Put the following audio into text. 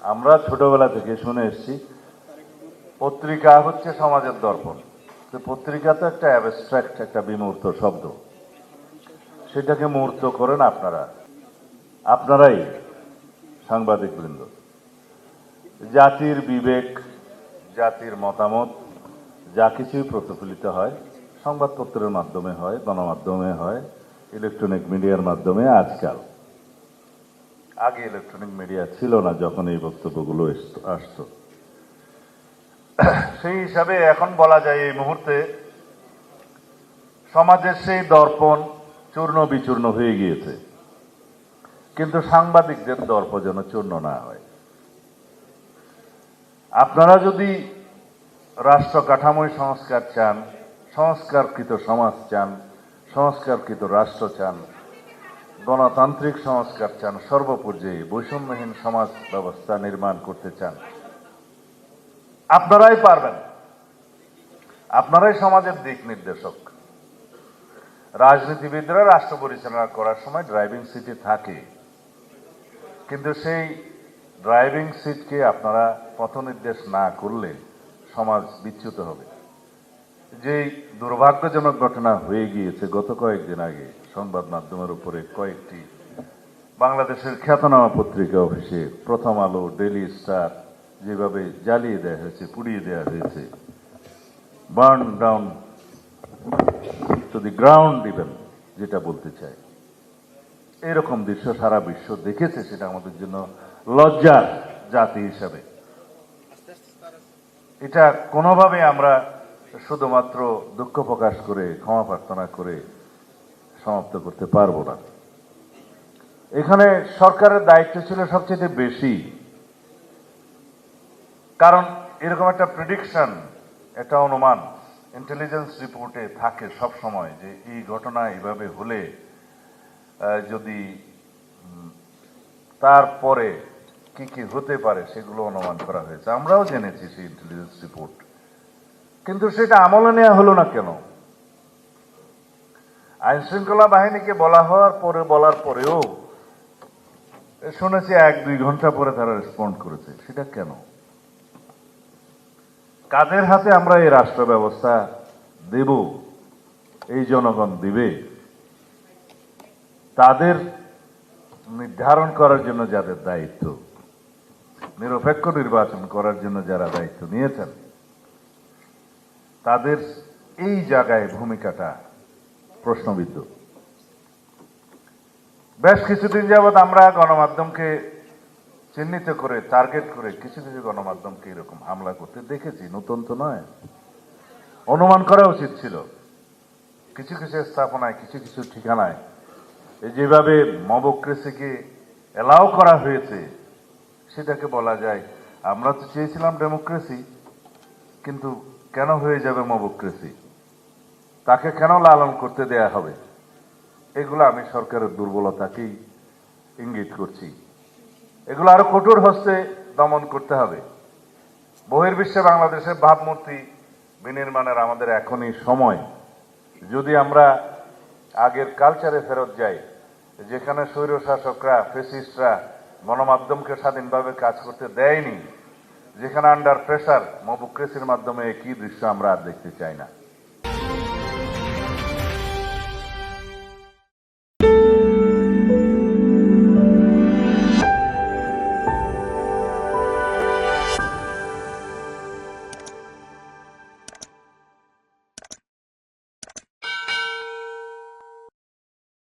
আমরা ছোটবেলা থেকে শুনে এসেছি পত্রিকা হচ্ছে সমাজের দর্পণ। তো পত্রিকা তো একটা অ্যাবস্ট্রাক্ট, একটা বিমূর্ত শব্দ, সেটাকে মূর্ত করেন আপনারাই সাংবাদিকবৃন্দ। জাতির বিবেক, জাতির মতামত যা কিছুই প্রতিফলিত হয় সংবাদপত্রের মাধ্যমে হয়, গণমাধ্যমে হয়, ইলেকট্রনিক মিডিয়ার মাধ্যমে। আগে ইলেকট্রনিক মিডিয়া ছিল না যখন এই বক্তব্যগুলো আসতো। সেই হিসাবে এখন বলা যায় এই মুহূর্তে সমাজের সেই দর্পণ চূর্ণ বিচূর্ণ হয়ে গিয়েছে, কিন্তু সাংবাদিকদের দর্প যেন চূর্ণ না হয়। আপনারা যদি রাষ্ট্র কাঠামোয় সংস্কার চান, সংস্কারকৃত সমাজ চান, সংস্কারকৃত রাষ্ট্র চান, গণতান্ত্রিক সংস্কার চান, সর্বপর্যায়ে বৈষম্যহীন সমাজ ব্যবস্থা নির্মাণ করতে চান, আপনারাই পারবেন। আপনারাই সমাজের দিক নির্দেশক। রাজনীতিবিদরা রাষ্ট্র পরিচালনা করার সময় ড্রাইভিং সিটে থাকে, কিন্তু সেই ড্রাইভিং সিটকে আপনারা পথ নির্দেশ না করলে সমাজ বিচ্যুত হবে। যেই দুর্ভাগ্যজনক ঘটনা হয়ে গিয়েছে গত কয়েকদিন আগে সংবাদ মাধ্যমের উপরে কয়েকটি বাংলাদেশের খ্যাতনামা পত্রিকা অফিসে, প্রথম আলো, ডেইলি স্টার, যেভাবে জ্বালিয়ে দেওয়া হয়েছে, পুড়িয়ে দেওয়া হয়েছে, burn down to the ground even, যেটা বলতে চাই, এরকম দৃশ্য সারা বিশ্ব দেখেছে। সেটা আমাদের জন্য লজ্জার জাতি হিসাবে। এটা কোনোভাবে আমরা শুধুমাত্র দুঃখ প্রকাশ করে, ক্ষমা প্রার্থনা করে সমাপ্ত করতে পারবো না। এখানে সরকারের দায়িত্ব ছিল সবচেয়ে বেশি, কারণ এরকম একটা প্রেডিকশন, একটা অনুমান ইন্টেলিজেন্স রিপোর্টে থাকে সব সময় যে এই ঘটনা এইভাবে হলে যদি তারপরে কি কি হতে পারে সেগুলো অনুমান করা হয়েছে। আমরাও জেনেছি সেই ইন্টেলিজেন্স রিপোর্ট, কিন্তু সেটা আমলে নেওয়া হলো না কেন? আইন শৃঙ্খলা বাহিনীকে বলার পরেও শুনেছি 1-2 ঘন্টা পরে তারা রেসপন্ড করেছে। সেটা কেন? কাদের হাতে আমরা এই রাষ্ট্র ব্যবস্থা দেব? এই জনগণ দিবে। তাদের নির্ধারণ করার জন্য যাদের দায়িত্ব, নিরপেক্ষ নির্বাচন করার জন্য যারা দায়িত্ব নিয়েছেন, তাদের এই জায়গায় ভূমিকাটা প্রশ্নবিদ্ধ। বেশ কিছুদিন যাবৎ আমরা গণমাধ্যমকে চিহ্নিত করে, টার্গেট করে কিছু কিছু গণমাধ্যমকে এরকম হামলা করতে দেখেছি। নতুন তো নয়, অনুমান করা উচিত ছিল। কিছু কিছু স্থাপনায়, কিছু কিছু ঠিকানায় যেভাবে মবক্রেসিকে এলাও করা হয়েছে, সেটাকে বলা যায় আমরা তো চেয়েছিলাম ডেমোক্রেসি, কিন্তু কেন হয়ে যাবে মবক্রেসি? তাকে কেন লালন করতে দেয়া হবে? এগুলো আমি সরকারের দুর্বলতাকেই ইঙ্গিত করছি। এগুলো আরো কঠোর হস্তে দমন করতে হবে। বহির্বিশ্বে বাংলাদেশের ভাবমূর্তি বিনির্মাণের আমাদের এখনই সময়। যদি আমরা আগের কালচারে ফেরত যাই, যেখানে স্বৈরশাসকরা, ফেসিস্টরা গণমাধ্যমকে স্বাধীনভাবে কাজ করতে দেয়নি, যেখানে আন্ডার প্রেসার মবক্রেসির মাধ্যমে একই দৃশ্য আমরা আর দেখতে চাই না।